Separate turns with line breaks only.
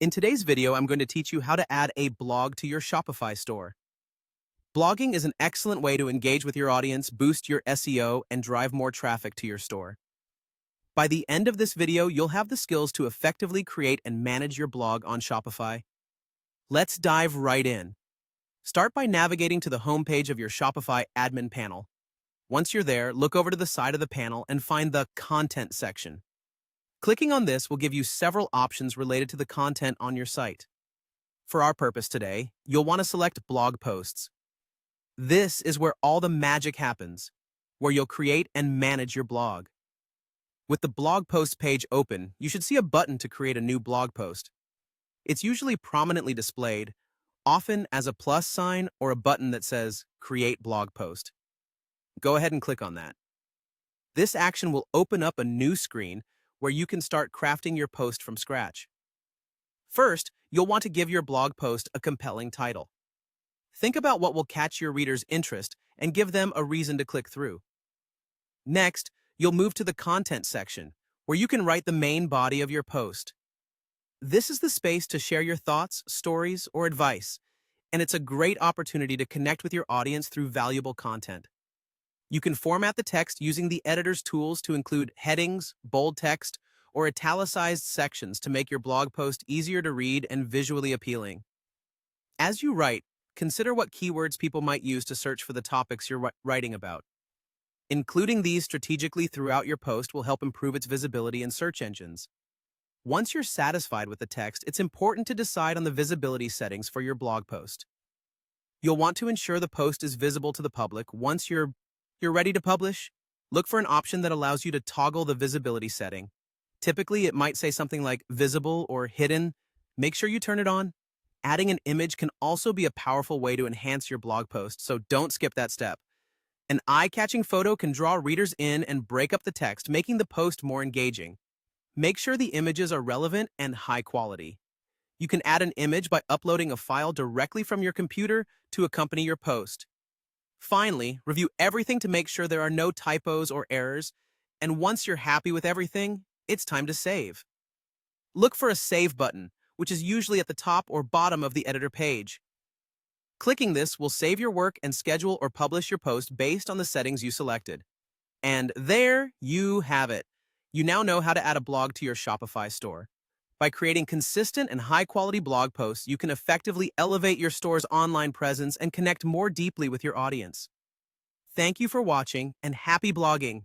In today's video, I'm going to teach you how to add a blog to your Shopify store. Blogging is an excellent way to engage with your audience, boost your SEO, and drive more traffic to your store. By the end of this video, you'll have the skills to effectively create and manage your blog on Shopify. Let's dive right in. Start by navigating to the homepage of your Shopify admin panel. Once you're there, look over to the side of the panel and find the Content section. Clicking on this will give you several options related to the content on your site. For our purpose today, you'll want to select Blog Posts. This is where all the magic happens, where you'll create and manage your blog. With the Blog Post page open, you should see a button to create a new blog post. It's usually prominently displayed, often as a plus sign or a button that says Create Blog Post. Go ahead and click on that. This action will open up a new screen where you can start crafting your post from scratch. First, you'll want to give your blog post a compelling title. Think about what will catch your readers' interest and give them a reason to click through. Next, you'll move to the Content section, where you can write the main body of your post. This is the space to share your thoughts, stories, or advice, and it's a great opportunity to connect with your audience through valuable content. You can format the text using the editor's tools to include headings, bold text, or italicized sections to make your blog post easier to read and visually appealing. As you write, consider what keywords people might use to search for the topics you're writing about. Including these strategically throughout your post will help improve its visibility in search engines. Once you're satisfied with the text, it's important to decide on the visibility settings for your blog post. You'll want to ensure the post is visible to the public. Once you're ready to publish, look for an option that allows you to toggle the visibility setting. Typically, it might say something like visible or hidden. Make sure you turn it on. Adding an image can also be a powerful way to enhance your blog post, so don't skip that step. An eye-catching photo can draw readers in and break up the text, making the post more engaging. Make sure the images are relevant and high quality. You can add an image by uploading a file directly from your computer to accompany your post. Finally, review everything to make sure there are no typos or errors, and once you're happy with everything, it's time to save. Look for a Save button, which is usually at the top or bottom of the editor page. Clicking this will save your work and schedule or publish your post based on the settings you selected. And there you have it. You now know how to add a blog to your Shopify store. By creating consistent and high-quality blog posts, you can effectively elevate your store's online presence and connect more deeply with your audience. Thank you for watching, and happy blogging!